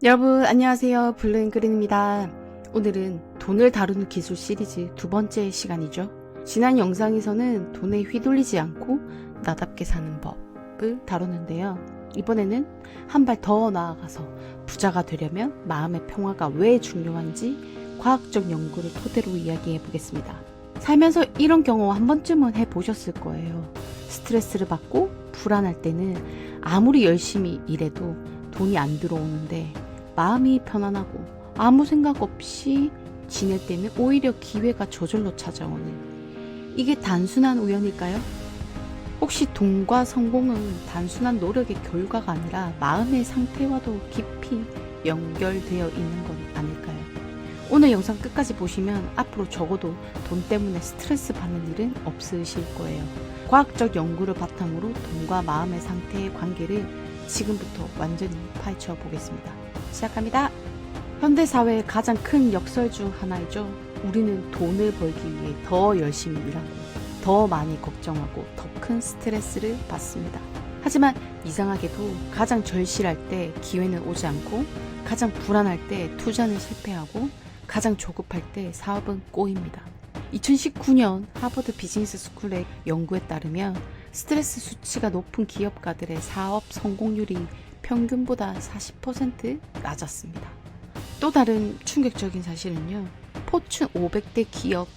여러분 안녕하세요. 블루앤그린입니다. 오늘은 돈을 다루는 기술 시리즈 두 번째 시간이죠. 지난 영상에서는 돈에 휘둘리지 않고 나답게 사는 법을 다뤘는데요. 이번에는 한 발 더 나아가서 부자가 되려면 마음의 평화가 왜 중요한지 과학적 연구를 토대로 이야기해 보겠습니다. 살면서 이런 경험 한 번쯤은 해보셨을 거예요. 스트레스를 받고 불안할 때는 아무리 열심히 일해도 돈이 안 들어오는데 마음이 편안하고 아무 생각 없이 지낼 때는 오히려 기회가 저절로 찾아오는, 이게 단순한 우연일까요? 혹시 돈과 성공은 단순한 노력의 결과가 아니라 마음의 상태와도 깊이 연결되어 있는 건 아닐까요? 오늘 영상 끝까지 보시면 앞으로 적어도 돈 때문에 스트레스 받는 일은 없으실 거예요. 과학적 연구를 바탕으로 돈과 마음의 상태의 관계를 지금부터 완전히 파헤쳐 보겠습니다. 시작합니다. 현대사회의 가장 큰 역설 중 하나이죠. 우리는 돈을 벌기 위해 더 열심히 일하고 더 많이 걱정하고 더 큰 스트레스를 받습니다. 하지만 이상하게도 가장 절실할 때 기회는 오지 않고, 가장 불안할 때 투자는 실패하고, 가장 조급할 때 사업은 꼬입니다. 2019년 하버드 비즈니스 스쿨의 연구에 따르면 스트레스 수치가 높은 기업가들의 사업 성공률이 평균보다 40% 낮았습니다. 또 다른 충격적인 사실은요, 포춘 500대 기업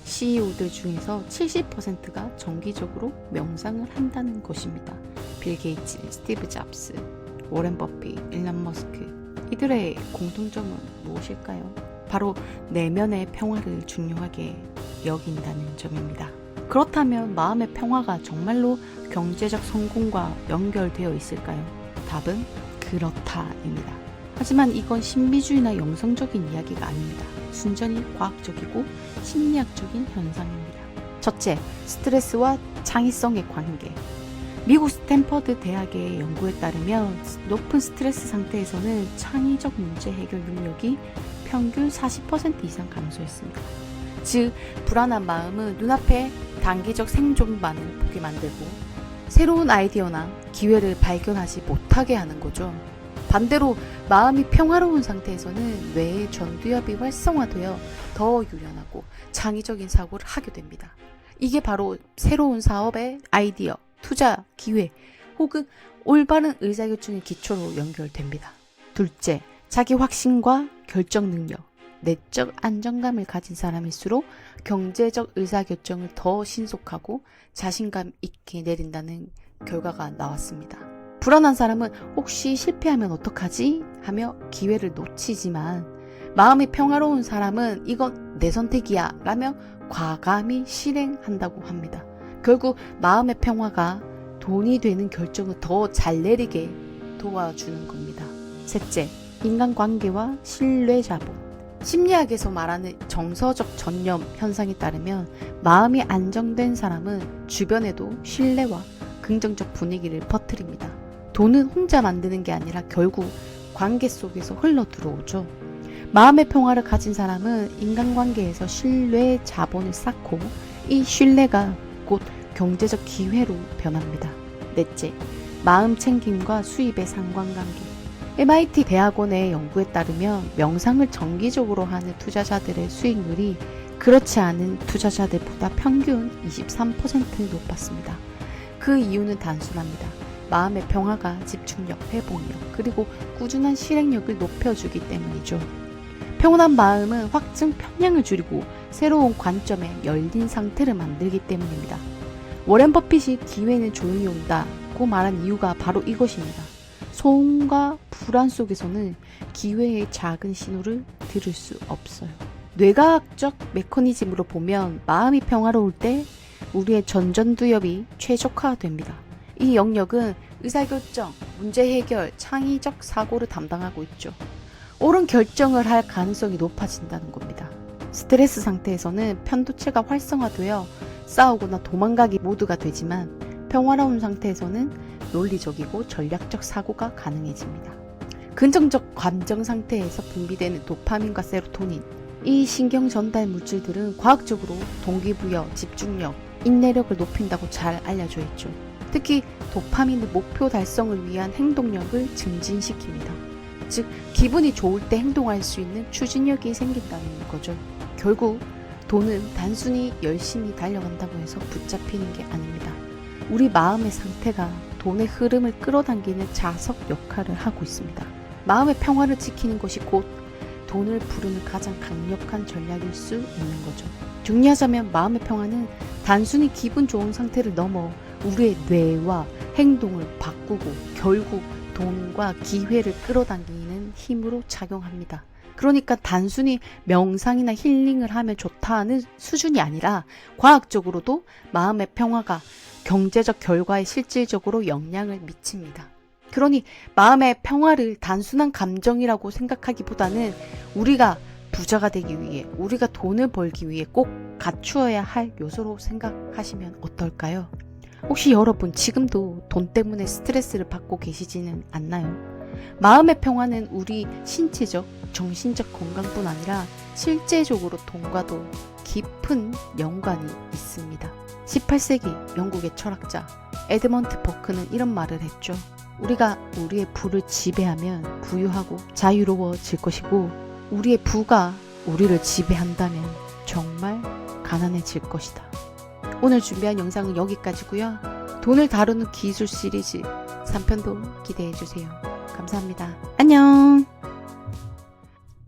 CEO들 중에서 70%가 정기적으로 명상을 한다는 것입니다. 빌 게이츠, 스티브 잡스, 워렌 버핏, 일론 머스크, 이들의 공통점은 무엇일까요? 바로 내면의 평화를 중요하게 여긴다는 점입니다. 그렇다면 마음의 평화가 정말로 경제적 성공과 연결되어 있을까요? 답은 그렇다입니다. 하지만 이건 신비주의나 영성적인 이야기가 아닙니다. 순전히 과학적이고 심리학적인 현상입니다. 첫째, 스트레스와 창의성의 관계. 미국 스탠퍼드 대학의 연구에 따르면 높은 스트레스 상태에서는 창의적 문제 해결 능력이 평균 40% 이상 감소했습니다. 즉, 불안한 마음은 눈앞에 단기적 생존만을 보게 만들고 새로운 아이디어나 기회를 발견하지 못하게 하는 거죠. 반대로 마음이 평화로운 상태에서는 뇌의 전두엽이 활성화되어 더 유연하고 창의적인 사고를 하게 됩니다. 이게 바로 새로운 사업의 아이디어, 투자, 기회 혹은 올바른 의사결정의 기초로 연결됩니다. 둘째, 자기 확신과 결정 능력. 내적 안정감을 가진 사람일수록 경제적 의사결정을 더 신속하고 자신감 있게 내린다는 결과가 나왔습니다. 불안한 사람은 혹시 실패하면 어떡하지? 하며 기회를 놓치지만, 마음이 평화로운 사람은 이건 내 선택이야 라며 과감히 실행한다고 합니다. 결국 마음의 평화가 돈이 되는 결정을 더 잘 내리게 도와주는 겁니다. 셋째, 인간관계와 신뢰자본. 심리학에서 말하는 정서적 전념 현상에 따르면 마음이 안정된 사람은 주변에도 신뢰와 긍정적 분위기를 퍼뜨립니다. 돈은 혼자 만드는 게 아니라 결국 관계 속에서 흘러 들어오죠. 마음의 평화를 가진 사람은 인간관계에서 신뢰의 자본을 쌓고 이 신뢰가 곧 경제적 기회로 변합니다. 넷째, 마음 챙김과 수입의 상관관계. MIT 대학원의 연구에 따르면 명상을 정기적으로 하는 투자자들의 수익률이 그렇지 않은 투자자들보다 평균 23% 높았습니다. 그 이유는 단순합니다. 마음의 평화가 집중력, 회복력, 그리고 꾸준한 실행력을 높여주기 때문이죠. 평온한 마음은 확증 편향을 줄이고 새로운 관점에 열린 상태를 만들기 때문입니다. 워렌 버핏이 기회는 조용히 온다고 말한 이유가 바로 이것입니다. 소음과 불안 속에서는 기회의 작은 신호를 들을 수 없어요. 뇌과학적 메커니즘으로 보면 마음이 평화로울 때 우리의 전전두엽이 최적화됩니다. 이 영역은 의사결정, 문제 해결, 창의적 사고를 담당하고 있죠. 옳은 결정을 할 가능성이 높아진다는 겁니다. 스트레스 상태에서는 편도체가 활성화되어 싸우거나 도망가기 모드가 되지만, 평화로운 상태에서는 논리적이고 전략적 사고가 가능해집니다. 긍정적 감정 상태에서 분비되는 도파민과 세로토닌, 이 신경 전달 물질들은 과학적으로 동기부여, 집중력, 인내력을 높인다고 잘 알려져 있죠. 특히 도파민은 목표 달성을 위한 행동력을 증진시킵니다. 즉 기분이 좋을 때 행동할 수 있는 추진력이 생긴다는 거죠. 결국 돈은 단순히 열심히 달려간다고 해서 붙잡히는 게 아닙니다. 우리 마음의 상태가 돈의 흐름을 끌어당기는 자석 역할을 하고 있습니다. 마음의 평화를 지키는 것이 곧 돈을 부르는 가장 강력한 전략일 수 있는 거죠. 정리하자면 마음의 평화는 단순히 기분 좋은 상태를 넘어 우리의 뇌와 행동을 바꾸고 결국 돈과 기회를 끌어당기는 힘으로 작용합니다. 그러니까 단순히 명상이나 힐링을 하면 좋다는 수준이 아니라 과학적으로도 마음의 평화가 경제적 결과에 실질적으로 영향을 미칩니다. 그러니 마음의 평화를 단순한 감정이라고 생각하기보다는 우리가 부자가 되기 위해, 우리가 돈을 벌기 위해 꼭 갖추어야 할 요소로 생각하시면 어떨까요? 혹시 여러분 지금도 돈 때문에 스트레스를 받고 계시지는 않나요? 마음의 평화는 우리 신체적, 정신적 건강뿐 아니라 실제적으로 돈과도 깊은 연관이 있습니다. 18세기 영국의 철학자 에드먼드 버크는 이런 말을 했죠. 우리가 우리의 부를 지배하면 부유하고 자유로워질 것이고 우리의 부가 우리를 지배한다면 정말 가난해질 것이다. 오늘 준비한 영상은 여기까지고요. 돈을 다루는 기술 시리즈 3편도 기대해주세요. 감사합니다. 안녕.